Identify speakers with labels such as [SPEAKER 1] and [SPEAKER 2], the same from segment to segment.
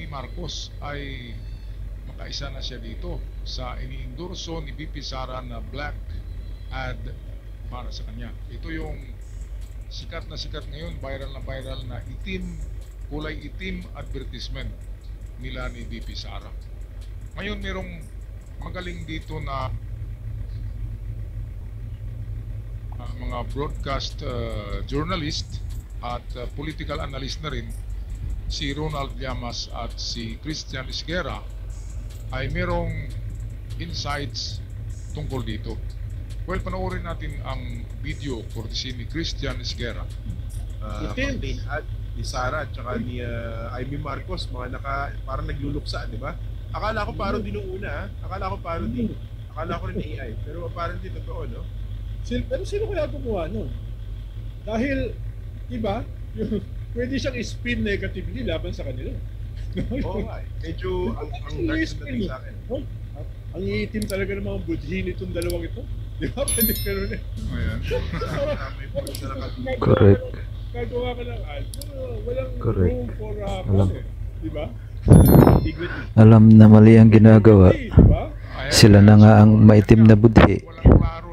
[SPEAKER 1] Amy Marcos ay makaisa na siya dito sa iniendorso ni VP Sara na black ad para sa kanya. Ito yung sikat ngayon, viral na kulay itim advertisement nila ni VP Sara. Ngayon merong magaling dito na mga broadcast journalist at political analyst na rin, si Ronald Llamas at si Christian Esguerra, ay merong insights tungkol dito. Well, panoorin natin ang video courtesy ni Christian Esguerra.
[SPEAKER 2] Campaign ad ni Sara at saka ni Amy Marcos, mga parang nagluluksa, di ba? Akala ko parang din nung una, akala ko parang din. Akala ko rin AI, pero parang din totoo, no?
[SPEAKER 3] Pero sino kaya gumawa nun? Dahil, iba, pwede siyang spin negatively laban sa kanila.
[SPEAKER 2] Oo nga, medyo ang dark dating sa akin.
[SPEAKER 3] Oh, ang iitim talaga ng mga budhi nitong dalawang ito. Di ba? Pwede pero na.
[SPEAKER 1] Ayan.
[SPEAKER 2] May point na nakatuloy.
[SPEAKER 4] Correct.
[SPEAKER 3] Gagawa ka ng ad, pero walang
[SPEAKER 4] Correct.
[SPEAKER 3] room for
[SPEAKER 4] Alam.
[SPEAKER 3] di ba? Dignity.
[SPEAKER 4] Alam na mali ang ginagawa.
[SPEAKER 3] Di ba?
[SPEAKER 4] Sila na nga ang maitim na budhi.
[SPEAKER 1] Walang klaro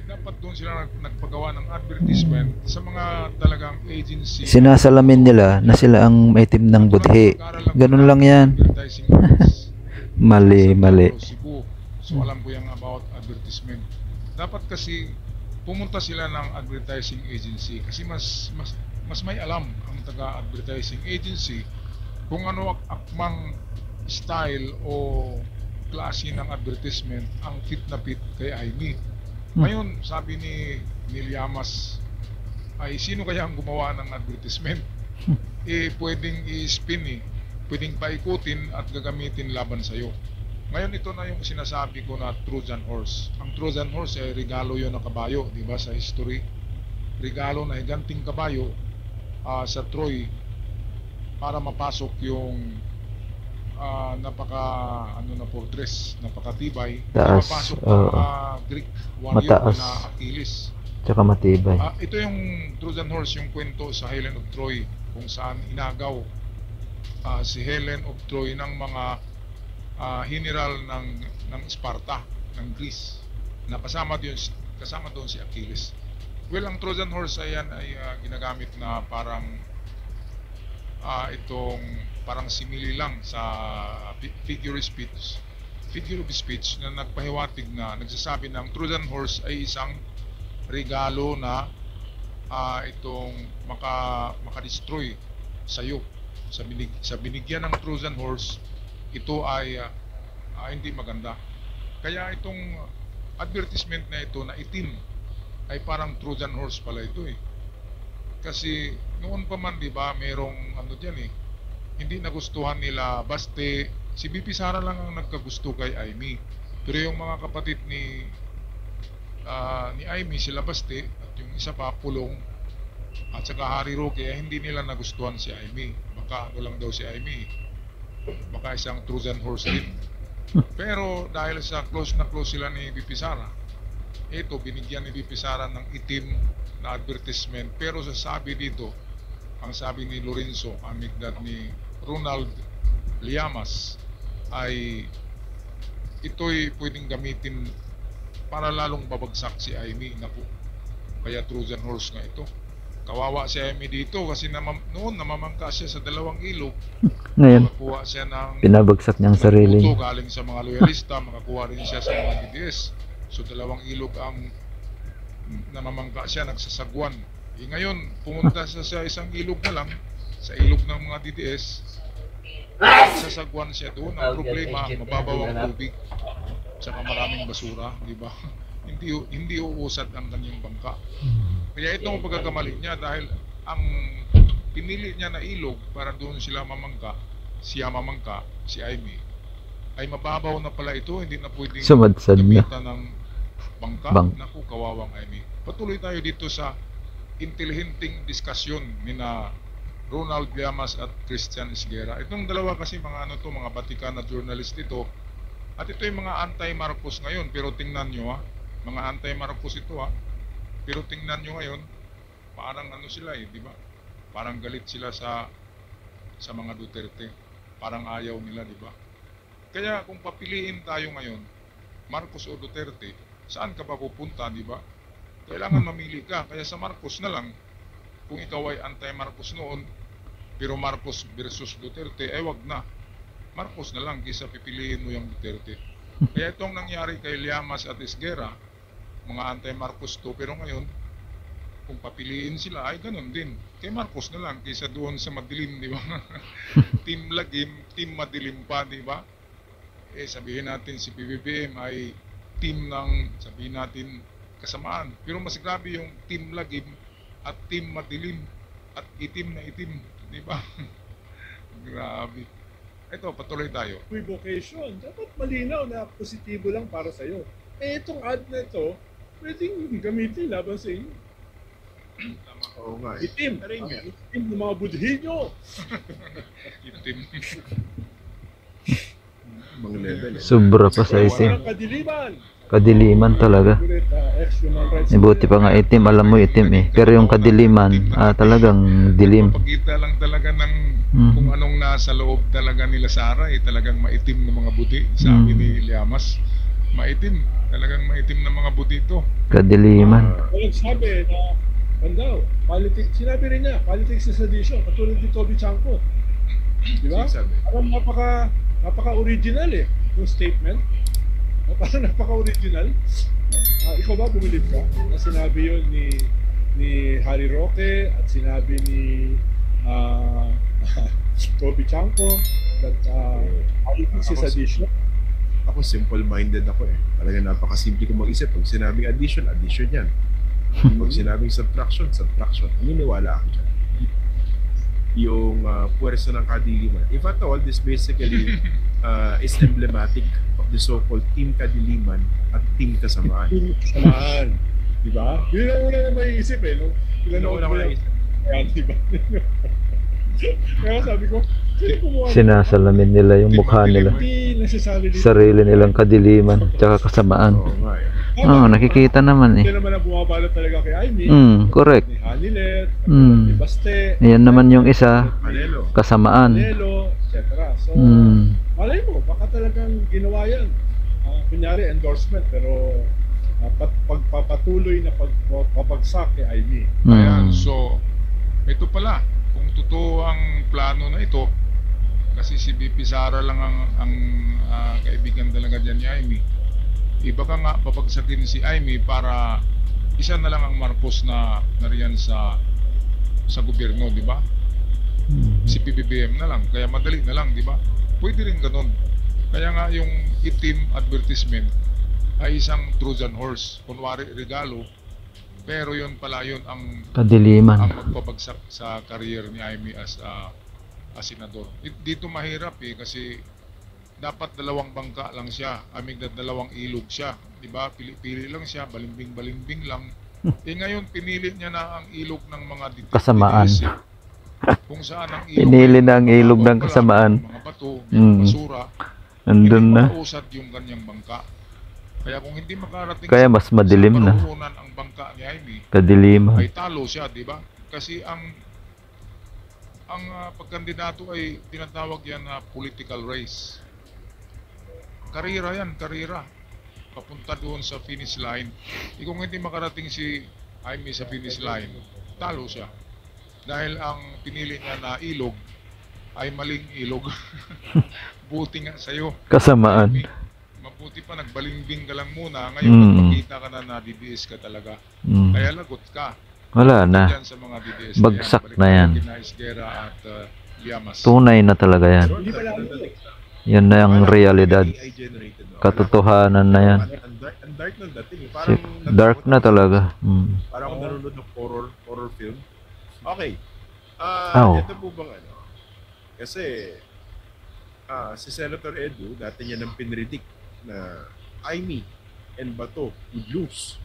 [SPEAKER 1] dapat doon sila nagpagawa ng advertisement sa mga talagang agency.
[SPEAKER 4] Sinasalamin nila na sila ang maitim ng budhi. Ganun lang yan.
[SPEAKER 1] Advertising ads.
[SPEAKER 4] Mali.
[SPEAKER 1] Cebu. So alam ko yung about advertisement. Dapat kasi pumunta sila ng advertising agency kasi mas may alam ang taga-advertising agency kung ano akmang style o klase ng advertisement ang fit na fit kay Amy. Ngayon, sabi ni Llamas, ay sino kaya ang gumawa ng advertisement? Pwedeng i-spin pwedeng paikutin at gagamitin laban sa'yo. Ngayon ito na yung sinasabi ko na Trojan horse. Ang Trojan horse ay regalo yon na kabayo, di ba, sa history. Regalo na higanting kabayo sa Troy para mapasok yung fortress, napakatibay.
[SPEAKER 4] Taas,
[SPEAKER 1] Mapasok ang Greek warrior
[SPEAKER 4] mataas.
[SPEAKER 1] na Achilles.
[SPEAKER 4] Tsaka matibay.
[SPEAKER 1] Ito yung Trojan horse, yung kwento sa Helen of Troy kung saan inagaw si Helen of Troy ng mga general ng Sparta, ng Greece, na kasama doon si Achilles. Well, ang Trojan horse ay ginagamit na parang parang simili lang sa figure of speech na nagpahiwatig na nagsasabi ng Trojan horse ay isang regalo na makadestroy sa'yo. Sa binigyan ng Trojan horse, ito ay hindi maganda. Kaya itong advertisement na ito na itim ay parang Trojan horse pala ito Kasi noon pa man, di ba, merong diyan hindi nagustuhan nila Baste. Si BP Sara lang ang nagkagusto kay Amy. Pero yung mga kapatid ni Amy, sila Baste at yung isa pa Pulong at saka Harry Roque, hindi nila nagustuhan si Amy. Baka lang daw si Amy. Baka isang Trojan horse din. Pero dahil sa close sila ni BP Sara, ito binigyan ni BP Sara ng itim na advertisement. Pero ang sabi ni Lorenzo Amigdad ni Ronald Llamas ay ito'y pwedeng gamitin para lalong babagsak si Amy. Naku, kaya Trojan horse nga ito. Kawawa si Amy dito kasi noon namamangka siya sa dalawang ilog.
[SPEAKER 4] Ngayon,
[SPEAKER 1] Makakuha siya ng
[SPEAKER 4] pinabagsak niyang sarili
[SPEAKER 1] puto
[SPEAKER 4] niya.
[SPEAKER 1] galing sa mga loyalista, makakuha rin siya sa mga DDS. So dalawang ilog ang namamangka siya, nagsasagwan. Ngayon, pumunta siya sa isang ilog na lang, sa ilog ng mga DDS, sasagwan siya doon. Ang problema, mababaw ang tubig, saka maraming basura, di ba? Hindi uusad ang kanyang bangka. Kaya ito ang pagkakamali niya dahil ang pinili niya na ilog para doon siya mamangka, si Amy, ay mababaw na pala ito, hindi na pwedeng
[SPEAKER 4] Sumadsad na.
[SPEAKER 1] gamitan ng bangka. Naku, kawawang Amy. Patuloy tayo dito sa intelihenteng diskusyon ni na Ronald Llamas at Christian Esguerra. Itong dalawa kasi mga mga Batikan na journalist ito. At ito yung mga anti-Marcos ngayon, pero tingnan nyo mga anti-Marcos ito Pero tingnan nyo ngayon, parang sila di ba? Parang galit sila sa sa mga Duterte. Parang ayaw nila, di ba? Kaya kung papiliin tayo ngayon, Marcos o Duterte, saan ka ba pupunta, di ba? Kailangan mamili ka. Kaya sa Marcos na lang, kung ikaw ay anti-Marcos noon, pero Marcos versus Duterte, wag na. Marcos na lang kaysa pipiliin mo yung Duterte. Kaya itong nangyari kay Llamas at Esguerra, mga anti-Marcos to, pero ngayon, kung papiliin sila, ay ganun din. Kay Marcos na lang kaysa doon sa madilim, di ba? Team Lagim, Team Madilim pa, di ba? Sabihin natin si PBBM ay team ng, sabihin natin, kasamaan. Pero mas grabe yung Team Lagim at Team Madilim at itim na itim, di ba? Grabe. Ito, patuloy tayo.
[SPEAKER 3] Equivocation. Dapat malinaw na positibo lang para sa'yo. Itong ad na ito, pwedeng gamitin laban sa inyo.
[SPEAKER 1] Tama.
[SPEAKER 2] Oo nga.
[SPEAKER 3] Itim.
[SPEAKER 2] Pero yun nga.
[SPEAKER 3] Itim ng mga budhinyo.
[SPEAKER 1] Itim.
[SPEAKER 2] Mga level eh.
[SPEAKER 4] Sobra pa sa itim.
[SPEAKER 3] Walang kadiliman.
[SPEAKER 4] Kadiliman talaga.
[SPEAKER 3] Ex-human rights.
[SPEAKER 4] Buti pa nga itim, alam mo itim eh. Pero yung kadiliman, talagang dilim.
[SPEAKER 1] Papakita lang talaga ng kung anong nasa loob talaga nila Sara, talagang maitim ng mga buti. Sabi ni Llamas, maitim. Talagang maitim ng mga buti ito.
[SPEAKER 4] Kadiliman.
[SPEAKER 3] Walang sabi na, daw, politics, sinabi rin niya, politics is sedition, katulad ni Toby Chanko. Di ba?
[SPEAKER 2] Sabi.
[SPEAKER 3] Parang napaka-original eh, yung statement. Parang napaka-original. Ikaw ba bumilib ka na sinabi yun ni Harry Roque at sinabi ni Toby Chanko that politics is addition?
[SPEAKER 2] Ako simple-minded ako eh. Talaga napakasimple ko mag-isip. Pag sinabing addition, addition yan. Pag sinabing subtraction, subtraction. Naniniwala ako dyan. Yung puwersa ng kadiliman. If at all, this basically is emblematic of the so-called Team Kadiliman at Team Kasamaan.
[SPEAKER 3] Team Kasamaan. Diba? Yun ang una na may isip eh. No?
[SPEAKER 2] Una ko na isip.
[SPEAKER 3] Ayan, diba? Kaya sabi ko,
[SPEAKER 4] Sinasalamin nila yung mukha nila.
[SPEAKER 3] hindi necessarily
[SPEAKER 4] Sarili nilang kadiliman, tsaka kasamaan.
[SPEAKER 2] Oo nga eh.
[SPEAKER 4] Nakikita naman eh.
[SPEAKER 3] Hindi naman ang bumabalot talaga kay Aimee.
[SPEAKER 4] Correct.
[SPEAKER 3] Ni Hanilet, ni Baste,
[SPEAKER 4] Ayan naman yung isa,
[SPEAKER 2] Canelo.
[SPEAKER 4] kasamaan.
[SPEAKER 3] Nelo, etc. So, malay mo, baka talagang ginawa yan. Kunyari, endorsement, pero pagpapatuloy na pagpapagsak kay Aimee.
[SPEAKER 1] Ayan, so ito pala, kung totoo ang plano na ito, kasi si BP Sara lang ang kaibigan talaga dyan ni Aimee, iba ka nga papagsakin si Aimee para isa na lang ang Marcos na nariyan sa gobyerno, di ba? Si PBBM na lang, kaya madali na lang, di ba? Pwede rin ganun. Kaya nga yung itim advertisement ay isang Trojan horse, kunwari regalo, pero yun pala yun ang
[SPEAKER 4] Kadiliman.
[SPEAKER 1] magpabagsak sa career ni Aimee as senador. Dito mahirap eh, kasi dapat dalawang bangka lang siya, dalawang ilog siya, di ba? Pili-pili lang siya, balimbing-balimbing lang. Ngayon pinili niya na ang ilog ng mga
[SPEAKER 4] Kasamaan.
[SPEAKER 1] Kung saan ang ilog
[SPEAKER 4] Pinili na ang ilog ng kasamaan.
[SPEAKER 1] mga bato, basura,
[SPEAKER 4] Andun na.
[SPEAKER 1] mausad yung kanyang bangka. Kaya kung hindi makarating
[SPEAKER 4] Kaya mas madilim na.
[SPEAKER 1] sa karuhunan ang bangka ni Aimee,
[SPEAKER 4] Kadiliman.
[SPEAKER 1] ay talo siya, di ba? Kasi ang pagkandidato ay tinatawag yan na political race. Karira yan, karira. Papunta doon sa finish line. Kung hindi makarating si Aimee sa finish line, talo siya. Dahil ang pinili niya na ilog ay maling ilog. Buti nga sa'yo.
[SPEAKER 4] Kasamaan.
[SPEAKER 1] Aimee, mabuti pa, nagbalimbing ka lang muna. Ngayon, magpakita ka na DDS ka talaga. Kaya lagot ka.
[SPEAKER 4] Wala na.
[SPEAKER 1] Diyan sa mga DDS.
[SPEAKER 4] Bagsak na yan.
[SPEAKER 1] Kina Esguerra at Llamas.
[SPEAKER 4] Tunay na talaga yan.
[SPEAKER 3] Hindi pala
[SPEAKER 4] Yan na ang realidad.
[SPEAKER 2] AI generated. No?
[SPEAKER 4] Katotohanan na yan.
[SPEAKER 2] Ang dark ng dating. Parang
[SPEAKER 4] Dark na talaga.
[SPEAKER 2] Parang ako nanonood ng horror film. Okay. Ito po bang ano? Kasi si Senator Edu, dati niya nang pinredict na Aimee and Bato would lose.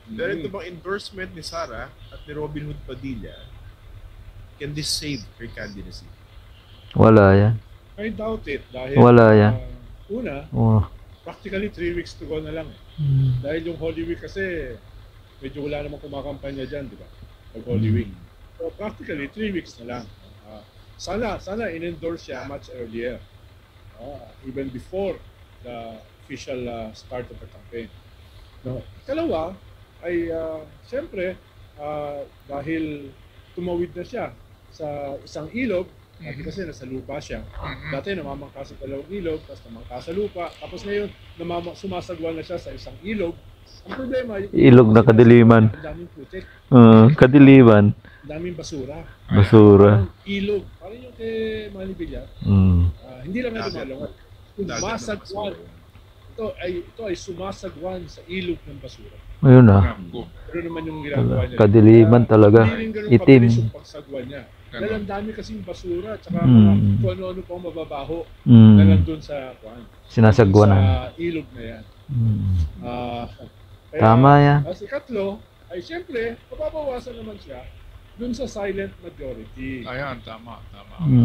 [SPEAKER 2] Pero ito bang endorsement ni Sara at ni Robin Hood Padilla, can this save her candidacy?
[SPEAKER 4] Wala yan.
[SPEAKER 3] I doubt it. Dahil,
[SPEAKER 4] Wala yan.
[SPEAKER 3] Una, practically 3 weeks to go na lang. Dahil yung Holy Week kasi, medyo wala namang kumakampanya dyan, di ba? Pag Holy Week. So practically 3 weeks na lang. sana in-endorse siya much earlier. Even before the official start of the campaign. No. Ikalawa ay siyempre dahil tumawid na siya sa isang ilog, kasi nasa lupa siya. Dati namamangka sa dalawang ilog, tapos namangka sa lupa, tapos ngayon sumasagwa na siya sa isang ilog. Ang problema,
[SPEAKER 4] Ilog na kadiliman.
[SPEAKER 3] ang daming putik,
[SPEAKER 4] Kadiliman.
[SPEAKER 3] ang daming basura.
[SPEAKER 4] Basura.
[SPEAKER 3] Parang ilog, parang yung kay Manny Villar, hindi lang na lumalungat. Sumasagwan. Ito ay sumasagwan sa ilog ng basura.
[SPEAKER 4] Ayun na.
[SPEAKER 3] Pero naman yung ginagawa niya.
[SPEAKER 4] Kadiliman talaga.
[SPEAKER 3] Hindi rin ganun
[SPEAKER 4] Itim.
[SPEAKER 3] kabilis yung pagsagwa niya. Dahil ang dami kasing basura at saka kung ano-ano pang mababaho na nandun sa
[SPEAKER 4] Sinasagwan
[SPEAKER 3] sa
[SPEAKER 4] na.
[SPEAKER 3] ilog na yan. Kaya,
[SPEAKER 4] Tama yan.
[SPEAKER 3] Si Katlo ay siyempre mapapawasan naman siya dun sa silent majority.
[SPEAKER 1] Ayan, tama.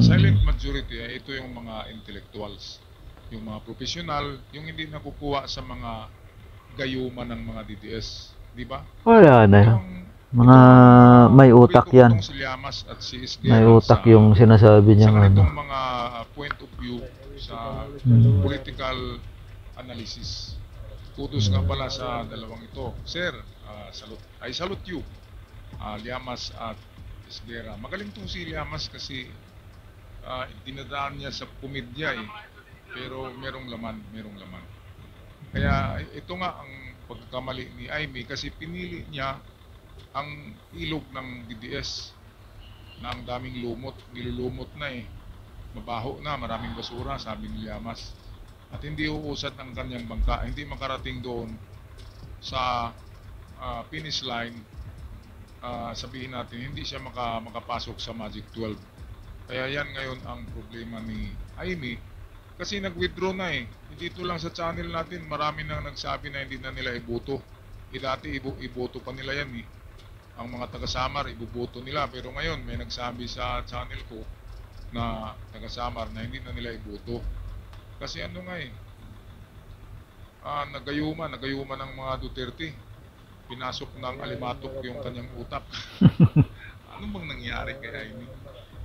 [SPEAKER 1] Silent majority, ito yung mga intellectuals, yung mga professional, yung hindi nakukuha sa mga gayuman ng mga DDS, di ba?
[SPEAKER 4] Wala na.
[SPEAKER 1] Yung
[SPEAKER 4] Mga may utak yan.
[SPEAKER 1] Si Llamas at si Esguerra
[SPEAKER 4] May utak yung sinasabi niya.
[SPEAKER 1] sa ganitong
[SPEAKER 4] Ano.
[SPEAKER 1] mga point of view sa political analysis. Kudos nga pala sa dalawang ito. Sir, I salute you, Llamas at Esguerra. Magaling tong si Llamas kasi dinadaan niya sa komedya pero merong laman. Kaya ito nga ang pagkakamali ni Amy kasi pinili niya ang ilog ng DDS na ang daming nilulumot na mabaho na, maraming basura, sabi ni Llamas. At hindi uusad ang kanyang bangka, hindi makarating doon sa finish line. Sabihin natin, hindi siya makapasok sa Magic 12. Kaya yan ngayon ang problema ni Amy. Kasi nag-withdraw na Dito lang sa channel natin, marami nang nagsabi na hindi na nila iboto. Dati iboto pa nila yan Ang mga taga-Samar, iboboto nila. Pero ngayon, may nagsabi sa channel ko na taga-Samar na hindi na nila iboto. Kasi ano nga nagayuma ng mga Duterte. Pinasok ng alimatok yung kanyang utak. Ano bang nangyari kay Amy?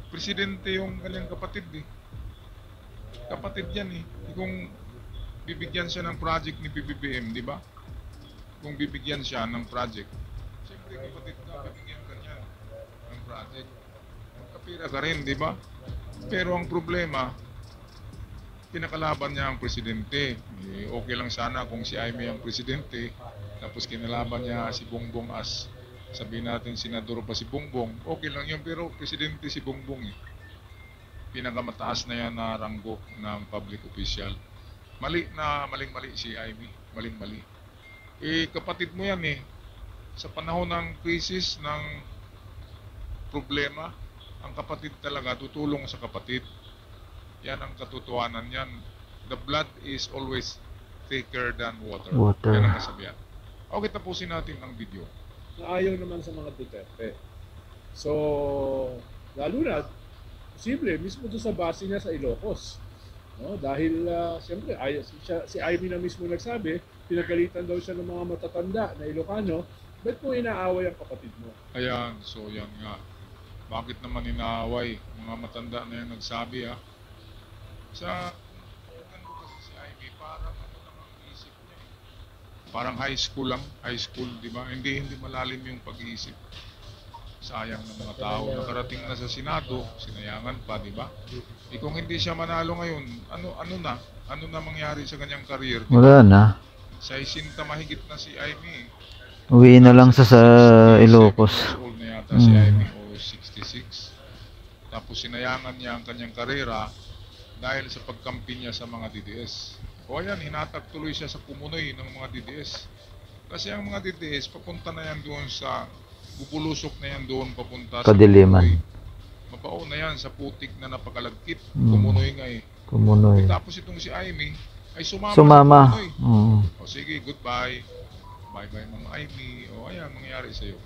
[SPEAKER 1] Presidente yung kanyang kapatid Kapatid yan Kung bibigyan siya ng project ni PBBM, di ba? Kung bibigyan siya ng project, siyempre kapatid ka, bibigyan ka niya ng project. Magkapira ka rin, di ba? Pero ang problema, kinakalaban niya ang presidente. Okay lang sana kung si Amy ang presidente, tapos kinalaban niya si Bongbong as, sabihin natin senador pa si Bongbong, okay lang yun, pero presidente si Bongbong pinakamataas na yan na ranggo ng public official. Maling-mali si Amy. Maling-mali. Kapatid mo yan Sa panahon ng krisis, ng problema, ang kapatid talaga tutulong sa kapatid. Yan ang katotohanan yan. The blood is always thicker than water. Yan ang kasabihan. Okay, tapusin natin ang video.
[SPEAKER 3] Ayaw naman sa mga Duterte. So, lalo na, posible, mismo doon sa base niya sa Ilocos. No? Dahil, siyempre, si Amy na mismo nagsabi, pinagalitan daw siya ng mga matatanda na Ilocano, ba't mo inaaway ang kapatid mo?
[SPEAKER 1] Ayan, so yan nga. Bakit naman inaaway? Mga matanda na yung nagsabi Sa ganun kasi si Amy, parang ano lang ang isip niya Parang high school lang. High school, di ba? Hindi malalim yung pag-iisip. Sayang ng mga tao. Nakarating na sa Senado, sinayangan pa, di ba? Kung hindi siya manalo ngayon, ano na mangyari sa kanyang career?
[SPEAKER 4] Wala na.
[SPEAKER 1] Sa isinta mahigit na si Amy.
[SPEAKER 4] Uwi na lang sa Ilocos.
[SPEAKER 1] 67 years old na yata si Amy o 66. Tapos sinayangan niya ang kanyang karera dahil sa pagkampi niya sa mga DDS. O ayan, hinatag tuloy siya sa pumunoy ng mga DDS. Kasi ang mga DDS, papunta na yan doon sa bubulusok na yan doon papunta
[SPEAKER 4] Kadiliman.
[SPEAKER 1] sa Mabao na yan sa putik na napakalagkit. Kumunoy nga
[SPEAKER 4] Kumunoy.
[SPEAKER 1] Tapos itong si Amy ay sumama.
[SPEAKER 4] Sumama.
[SPEAKER 1] O sige, goodbye. Bye-bye Ma'am Amy. O ayan, mangyari sa'yo.